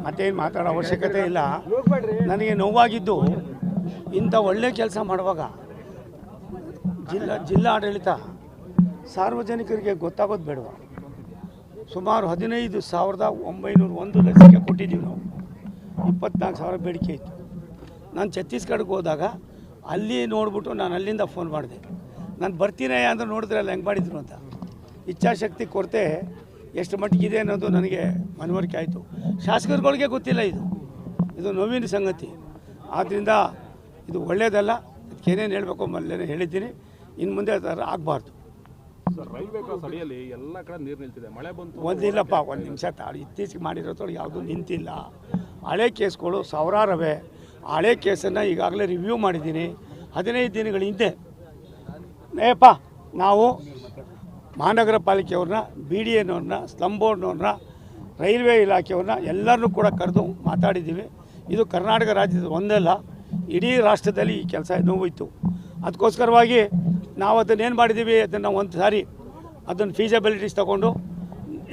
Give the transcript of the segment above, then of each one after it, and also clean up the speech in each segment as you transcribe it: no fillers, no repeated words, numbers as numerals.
ಮತ್ತೇನು ಮಾತಾಡೋ ಅವಶ್ಯಕತೆ ಇಲ್ಲ. ನನಗೆ ನೋವಾಗಿದ್ದು ಇಂಥ ಒಳ್ಳೆ ಕೆಲಸ ಮಾಡುವಾಗ ಜಿಲ್ಲಾಡಳಿತ ಸಾರ್ವಜನಿಕರಿಗೆ ಗೊತ್ತಾಗೋದು ಬೇಡವ. ಸುಮಾರು 15,901 ಲಸಿಕೆ ಕೊಟ್ಟಿದ್ದೀವಿ ನಾವು. 24,000 ಬೇಡಿಕೆ ಇತ್ತು. ನಾನು ಛತ್ತೀಸ್ಗಢಕ್ಕೆ ಹೋದಾಗ ಅಲ್ಲಿ ನೋಡ್ಬಿಟ್ಟು ನಾನು ಅಲ್ಲಿಂದ ಫೋನ್ ಮಾಡಿದೆ. ನಾನು ಬರ್ತೀನಿ ಅಂದರೆ ನೋಡಿದ್ರಲ್ಲ ಹೆಂಗೆ ಮಾಡಿದ್ರು ಅಂತ. ಇಚ್ಛಾಶಕ್ತಿ ಕೊರತೆ ಎಷ್ಟು ಮಟ್ಟಿಗಿದೆ ಅನ್ನೋದು ನನಗೆ ಮನವರಿಕೆ ಆಯಿತು. ಶಾಸಕರುಗಳಿಗೆ ಗೊತ್ತಿಲ್ಲ ಇದು ನೋವಿನ ಸಂಗತಿ. ಆದ್ದರಿಂದ ಇದು ಒಳ್ಳೆಯದಲ್ಲ. ಅದಕ್ಕೇನೇನು ಹೇಳಬೇಕು ಮೊದಲೇ ಹೇಳಿದ್ದೀನಿ. ಇನ್ನು ಮುಂದೆ ಅದರ ಆಗಬಾರ್ದು. ರೈಲ್ವೆ ಕ್ರಾಸ್ ಅಡಿಯಲ್ಲಿ ಎಲ್ಲ ಕಡೆ ನೀರು ನಿಲ್ತಿದೆ. ಮಳೆ ಬಂತು ಒಂದಿಲ್ಲಪ್ಪ, ಒಂದು ನಿಮಿಷ ತಾಳಿ. ಇತ್ತೀಚೆಗೆ ಮಾಡಿರೋದ್ರೊಳಗೆ ಯಾವುದೂ ನಿಂತಿಲ್ಲ. ಹಳೆ ಕೇಸ್ಗಳು ಸಾವಿರಾರವೆ. ಹಳೆ ಕೇಸನ್ನು ಈಗಾಗಲೇ ರಿವ್ಯೂ ಮಾಡಿದ್ದೀನಿ. 15 ದಿನಗಳ ಹಿಂದೆ ನಾವು ಮಹಾನಗರ ಪಾಲಿಕೆಯವ್ರನ್ನ, BDN ಅವ್ರನ್ನ, ಸ್ಲಮ್ ಬೋರ್ಡ್ನವ್ರನ್ನ, ರೈಲ್ವೆ ಇಲಾಖೆಯವ್ರನ್ನ ಎಲ್ಲರನ್ನೂ ಕೂಡ ಕರೆದು ಮಾತಾಡಿದ್ದೀವಿ. ಇದು ಕರ್ನಾಟಕ ರಾಜ್ಯದ ಒಂದಲ್ಲ, ಇಡೀ ರಾಷ್ಟ್ರದಲ್ಲಿ ಈ ಕೆಲಸ ನೋವಿತ್ತು. ಅದಕ್ಕೋಸ್ಕರವಾಗಿ ನಾವು ಅದನ್ನೇನು ಮಾಡಿದ್ದೀವಿ, ಅದನ್ನು ಒಂದು ಸಾರಿ ಅದನ್ನು ಫೀಸಿಬಿಲಿಟೀಸ್ ತೊಗೊಂಡು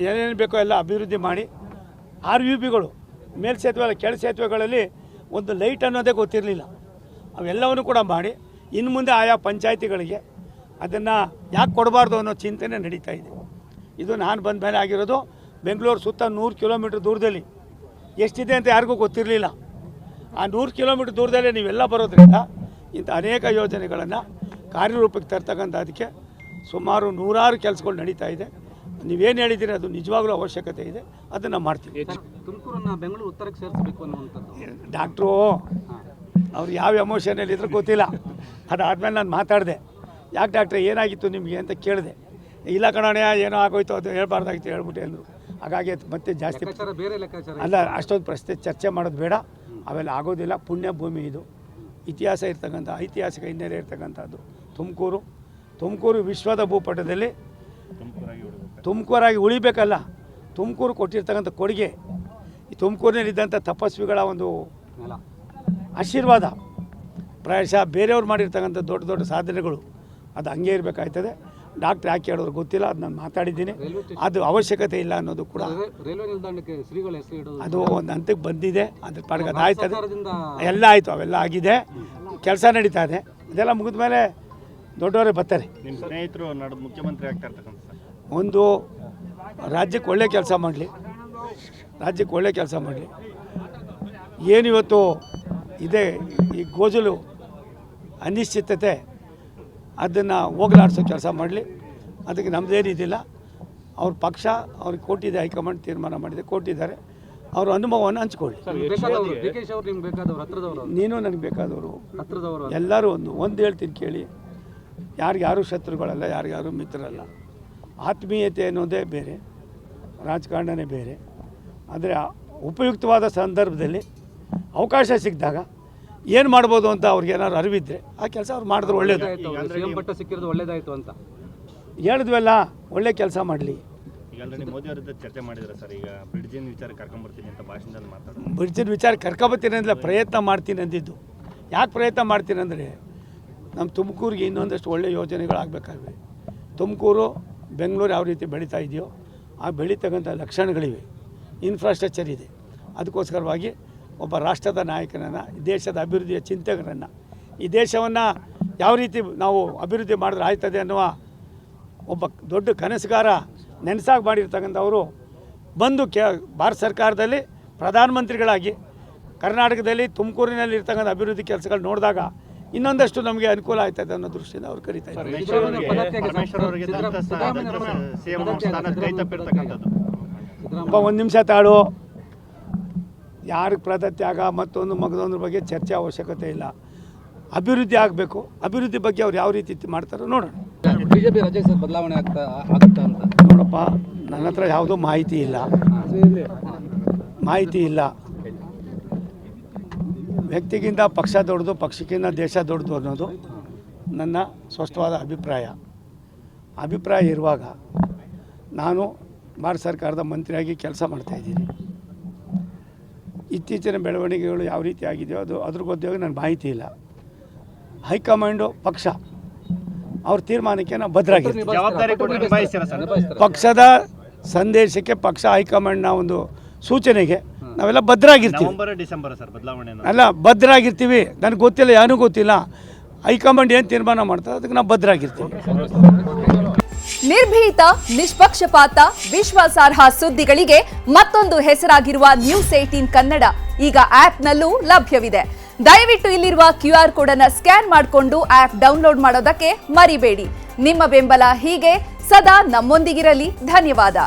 ಏನೇನು ಬೇಕೋ ಎಲ್ಲ ಅಭಿವೃದ್ಧಿ ಮಾಡಿ, RUBಗಳು ಮೇಲ್ಸೇತುವೆ ಕೆಳ ಸೇತುವೆಗಳಲ್ಲಿ ಒಂದು ಲೈಟ್ ಅನ್ನೋದೇ ಗೊತ್ತಿರಲಿಲ್ಲ, ಅವೆಲ್ಲವನ್ನು ಕೂಡ ಮಾಡಿ ಇನ್ನು ಮುಂದೆ ಆಯಾ ಪಂಚಾಯಿತಿಗಳಿಗೆ ಅದನ್ನು ಯಾಕೆ ಕೊಡಬಾರ್ದು ಅನ್ನೋ ಚಿಂತನೆ ನಡೀತಾ ಇದೆ. ಇದು ನಾನು ಬಂದ ಮೇಲೆ ಆಗಿರೋದು. ಬೆಂಗಳೂರು ಸುತ್ತ 100 ಕಿಲೋಮೀಟ್ರ್ ದೂರದಲ್ಲಿ ಎಷ್ಟಿದೆ ಅಂತ ಯಾರಿಗೂ ಗೊತ್ತಿರಲಿಲ್ಲ. ಆ 100 ಕಿಲೋಮೀಟ್ರ್ ದೂರದಲ್ಲೇ ನೀವೆಲ್ಲ ಬರೋದ್ರಿಂದ ಇಂಥ ಅನೇಕ ಯೋಜನೆಗಳನ್ನು ಕಾರ್ಯರೂಪಕ್ಕೆ ತರ್ತಕ್ಕಂಥದಕ್ಕೆ ಸುಮಾರು 100 ಕೆಲಸಗಳು ನಡೀತಾ ಇದೆ. ನೀವೇನು ಹೇಳಿದ್ದೀರಿ ಅದು ನಿಜವಾಗ್ಲೂ ಅವಶ್ಯಕತೆ ಇದೆ, ಅದನ್ನು ಮಾಡ್ತೀವಿ. ತುಮಕೂರನ್ನು ಬೆಂಗಳೂರು ಉತ್ತರಕ್ಕೆ ಸೇರಿಸಬೇಕು ಅನ್ನುವಂಥದ್ದು ಡಾಕ್ಟ್ರು ಅವ್ರು ಯಾವ ಎಮೋಷನಲ್ಲಿ ಇದ್ರೂ ಗೊತ್ತಿಲ್ಲ. ಅದಾದಮೇಲೆ ನಾನು ಮಾತಾಡಿದೆ, ಯಾಕೆ ಡಾಕ್ಟ್ರೆ ಏನಾಗಿತ್ತು ನಿಮಗೆ ಅಂತ ಕೇಳಿದೆ. ಇಲ್ಲ ಕಣಣ್ಣ ಏನೋ ಆಗೋಯ್ತು, ಅದು ಹೇಳ್ಬಾರ್ದಾಗಿತ್ತು ಹೇಳ್ಬಿಟ್ಟೆ ಅಂದರು. ಹಾಗಾಗಿ ಮತ್ತೆ ಜಾಸ್ತಿ ಅಲ್ಲ, ಅಷ್ಟೊಂದು ಪ್ರಶ್ನೆ ಚರ್ಚೆ ಮಾಡೋದು ಬೇಡ. ಅವೆಲ್ಲ ಆಗೋದಿಲ್ಲ. ಪುಣ್ಯ ಭೂಮಿ ಇದು, ಇತಿಹಾಸ ಇರ್ತಕ್ಕಂಥ, ಐತಿಹಾಸಿಕ ಹಿನ್ನೆಲೆ ಇರ್ತಕ್ಕಂಥದ್ದು ತುಮಕೂರು ವಿಶ್ವದ ಭೂಪಟದಲ್ಲಿ ತುಮಕೂರಾಗಿ ಉಳಿಬೇಕಲ್ಲ. ತುಮಕೂರು ಕೊಟ್ಟಿರ್ತಕ್ಕಂಥ ಕೊಡುಗೆ, ಈ ತುಮಕೂರಿನಲ್ಲಿದ್ದಂಥ ತಪಸ್ವಿಗಳ ಒಂದು ಆಶೀರ್ವಾದ, ಪ್ರಾಯಶಃ ಬೇರೆಯವ್ರು ಮಾಡಿರ್ತಕ್ಕಂಥ ದೊಡ್ಡ ದೊಡ್ಡ ಸಾಧನೆಗಳು ಅದು ಹಂಗೆ ಇರಬೇಕಾಯ್ತದೆ. ಡಾಕ್ಟ್ರ್ ಯಾಕೆ ಹೇಳೋರು ಗೊತ್ತಿಲ್ಲ, ಅದು ನಾನು ಮಾತಾಡಿದ್ದೀನಿ. ಅದು ಅವಶ್ಯಕತೆ ಇಲ್ಲ ಅನ್ನೋದು ಕೂಡ ರೈಲ್ವೆ ನಿಲ್ದಾಣಕ್ಕೆ ಶ್ರೀಗಳ ಹೆಸರು ಇಡೋದು ಅದು ಒಂದು ಹಂತಕ್ಕೆ ಬಂದಿದೆ. ಅದ್ರ ಪಾಡಿಗೆ ಅದು ಆಯ್ತದೆ, ಎಲ್ಲ ಆಯಿತು, ಅವೆಲ್ಲ ಆಗಿದೆ, ಕೆಲಸ ನಡೀತಾ ಇದೆ. ಇದೆಲ್ಲ ಮುಗಿದ ಮೇಲೆ ದೊಡ್ಡವರೇ ಬರ್ತಾರೆ. ನಿಮ್ಮ ಸ್ನೇಹಿತರು ನಾಡೋದು ಮುಖ್ಯಮಂತ್ರಿ ಆಗ್ತಾ ಇರ್ತಕ್ಕಂಥ ಒಂದು ರಾಜ್ಯಕ್ಕೆ ಒಳ್ಳೆ ಕೆಲಸ ಮಾಡಲಿ, ರಾಜ್ಯಕ್ಕೆ ಒಳ್ಳೆ ಕೆಲಸ ಮಾಡಲಿ. ಏನಿವತ್ತು ಇದೆ ಈ ಗೋಜಲು ಅನಿಶ್ಚಿತತೆ, ಅದನ್ನು ಹೋಗಲಾಡಿಸೋ ಕೆಲಸ ಮಾಡಲಿ. ಅದಕ್ಕೆ ನಮ್ಮದೇನಿದ್ದಿಲ್ಲ. ಅವ್ರ ಪಕ್ಷ ಅವ್ರಿಗೆ ಕೊಟ್ಟಿದೆ, ಹೈಕಮಾಂಡ್ ತೀರ್ಮಾನ ಮಾಡಿದೆ, ಕೊಟ್ಟಿದ್ದಾರೆ. ಅವ್ರ ಅನುಭವವನ್ನು ಹಂಚ್ಕೊಳ್ಳಿ. ನೀನು ನನಗೆ ಬೇಕಾದವರು, ಎಲ್ಲರೂ ಒಂದು ಹೇಳ್ತೀನಿ ಕೇಳಿ. ಯಾರಿಗಾರು ಶತ್ರುಗಳಲ್ಲ, ಯಾರಿಗಾರು ಮಿತ್ರರಲ್ಲ. ಆತ್ಮೀಯತೆ ಅನ್ನೋದೇ ಬೇರೆ, ರಾಜಕಾರಣನೇ ಬೇರೆ. ಆದರೆ ಉಪಯುಕ್ತವಾದ ಸಂದರ್ಭದಲ್ಲಿ ಅವಕಾಶ ಸಿಕ್ಕಿದಾಗ ಏನು ಮಾಡ್ಬೋದು ಅಂತ ಅವ್ರಿಗೆ ಏನಾದ್ರು ಅರಿವಿದ್ರೆ ಆ ಕೆಲಸ ಅವ್ರು ಮಾಡಿದ್ರೆ ಒಳ್ಳೇದು. ಸಿಕ್ಕಿರೋದು ಒಳ್ಳೇದಾಯಿತು ಅಂತ ಹೇಳಿದ್ವಲ್ಲ, ಒಳ್ಳೆ ಕೆಲಸ ಮಾಡಲಿ. ಈಗ ಮೋದಿ ಅವರ ಚರ್ಚೆ ಮಾಡಿದ್ರೆ ಸರ್, ಈಗ ಬ್ರಿಡ್ಜಿನ ವಿಚಾರ ಕರ್ಕೊಂಡ್ಬರ್ತೀನಿ ಅಂತ ಭಾಷಣದಲ್ಲಿ ಮಾತಾಡೋದು. ಬ್ರಿಡ್ಜಿನ ವಿಚಾರ ಕರ್ಕೊಬರ್ತೀನಿ ಅಂದರೆ ಪ್ರಯತ್ನ ಮಾಡ್ತೀನಿ ಅಂದಿದ್ದು. ಯಾಕೆ ಪ್ರಯತ್ನ ಮಾಡ್ತೀನಿ ಅಂದರೆ, ನಮ್ಮ ತುಮಕೂರಿಗೆ ಇನ್ನೊಂದಷ್ಟು ಒಳ್ಳೆ ಯೋಜನೆಗಳಾಗಬೇಕಾಗಿವೆ. ತುಮಕೂರು ಬೆಂಗಳೂರು ಯಾವ ರೀತಿ ಬೆಳೀತಾ ಇದೆಯೋ ಆ ಬೆಳೀತಕ್ಕಂಥ ಲಕ್ಷಣಗಳಿವೆ, ಇನ್ಫ್ರಾಸ್ಟ್ರಕ್ಚರ್ ಇದೆ. ಅದಕ್ಕೋಸ್ಕರವಾಗಿ ಒಬ್ಬ ರಾಷ್ಟ್ರದ ನಾಯಕನನ್ನು, ದೇಶದ ಅಭಿವೃದ್ಧಿಯ ಚಿಂತಕರನ್ನು, ಈ ದೇಶವನ್ನು ಯಾವ ರೀತಿ ನಾವು ಅಭಿವೃದ್ಧಿ ಮಾಡಿದ್ರೆ ಆಯ್ತದೆ ಅನ್ನುವ ಒಬ್ಬ ದೊಡ್ಡ ಕನಸುಗಾರ ನೆನಸಾಗಿ ಮಾಡಿರ್ತಕ್ಕಂಥವರು ಬಂದು ಭಾರತ ಸರ್ಕಾರದಲ್ಲಿ ಪ್ರಧಾನಮಂತ್ರಿಗಳಾಗಿ ಕರ್ನಾಟಕದಲ್ಲಿ ತುಮಕೂರಿನಲ್ಲಿ ಇರ್ತಕ್ಕಂಥ ಅಭಿವೃದ್ಧಿ ಕೆಲಸಗಳು ನೋಡಿದಾಗ ಇನ್ನೊಂದಷ್ಟು ನಮಗೆ ಅನುಕೂಲ ಆಯ್ತದೆ ಅನ್ನೋ ದೃಷ್ಟಿಯಿಂದ ಅವ್ರು ಕರೀತಾ ಇದ್ದಾರೆ. ಒಂದು ನಿಮಿಷ ತಾಳು. ಯಾರಿಗೆ ಪದತ್ಯಾಗ ಮತ್ತೊಂದು ಮಗದೊಂದ್ರ ಬಗ್ಗೆ ಚರ್ಚೆ ಅವಶ್ಯಕತೆ ಇಲ್ಲ. ಅಭಿವೃದ್ಧಿ ಆಗಬೇಕು. ಅಭಿವೃದ್ಧಿ ಬಗ್ಗೆ ಅವ್ರು ಯಾವ ರೀತಿ ಮಾಡ್ತಾರೋ ನೋಡೋಣ. ಬಿಜೆಪಿ ರಾಜ್ಯ ಬದಲಾವಣೆ ಆಗುತ್ತಾ ಅಂತ ನೋಡಪ್ಪ, ನನ್ನ ಹತ್ರ ಯಾವುದೂ ಮಾಹಿತಿ ಇಲ್ಲ. ವ್ಯಕ್ತಿಗಿಂತ ಪಕ್ಷ ದೊಡ್ಡದು, ಪಕ್ಷಕ್ಕಿಂತ ದೇಶ ದೊಡ್ಡದು ಅನ್ನೋದು ನನ್ನ ಸ್ಪಷ್ಟವಾದ ಅಭಿಪ್ರಾಯ ಇರುವಾಗ ನಾನು ಭಾರತ ಸರ್ಕಾರದ ಮಂತ್ರಿಯಾಗಿ ಕೆಲಸ ಮಾಡ್ತಾಯಿದ್ದೀನಿ. ಇತ್ತೀಚಿನ ಬೆಳವಣಿಗೆಗಳು ಯಾವ ರೀತಿ ಆಗಿದೆಯೋ ಅದ್ರ ಬಗ್ಗೆ ನನ್ನ ಮಾಹಿತಿ ಇಲ್ಲ. ಹೈಕಮಾಂಡು ಪಕ್ಷ ಅವ್ರ ತೀರ್ಮಾನಕ್ಕೆ ನಾವು ಬದ್ಧರಾಗಿರ್ತೀವಿ. ಪಕ್ಷದ ಸಂದೇಶಕ್ಕೆ, ಪಕ್ಷ ಹೈಕಮಾಂಡ್ನ ಒಂದು ಸೂಚನೆಗೆ ನಾವೆಲ್ಲ ಭದ್ರಾಗಿರ್ತೀವಿ. ನವೆಂಬರ್ ಡಿಸೆಂಬರ್ ಸರ್ ಬದಲಾವಣೆ ಅಲ್ಲ, ಭದ್ರಾಗಿರ್ತೀವಿ. ನನಗೆ ಗೊತ್ತಿಲ್ಲ, ಏನೂ ಗೊತ್ತಿಲ್ಲ. ಹೈಕಮಾಂಡ್ ಏನು ತೀರ್ಮಾನ ಮಾಡ್ತಾರೆ ಅದಕ್ಕೆ ನಾವು ಭದ್ರಾಗಿರ್ತೀವಿ. ನಿರ್ಭೀತ, ನಿಷ್ಪಕ್ಷಪಾತ, ವಿಶ್ವಾಸಾರ್ಹ ಸುದ್ದಿಗಳಿಗೆ ಮತ್ತೊಂದು ಹೆಸರಾಗಿರುವ ನ್ಯೂಸ್ 18 ಕನ್ನಡ ಈಗ ಆಪ್ನಲ್ಲೂ ಲಭ್ಯವಿದೆ. ದಯವಿಟ್ಟು ಇಲ್ಲಿರುವ QR ಕೋಡ್ ಅನ್ನು ಸ್ಕ್ಯಾನ್ ಮಾಡಿಕೊಂಡು ಆಪ್ ಡೌನ್ಲೋಡ್ ಮಾಡೋದಕ್ಕೆ ಮರಿಬೇಡಿ. ನಿಮ್ಮ ಬೆಂಬಲ ಹೀಗೆ ಸದಾ ನಮ್ಮೊಂದಿಗಿರಲಿ. ಧನ್ಯವಾದ.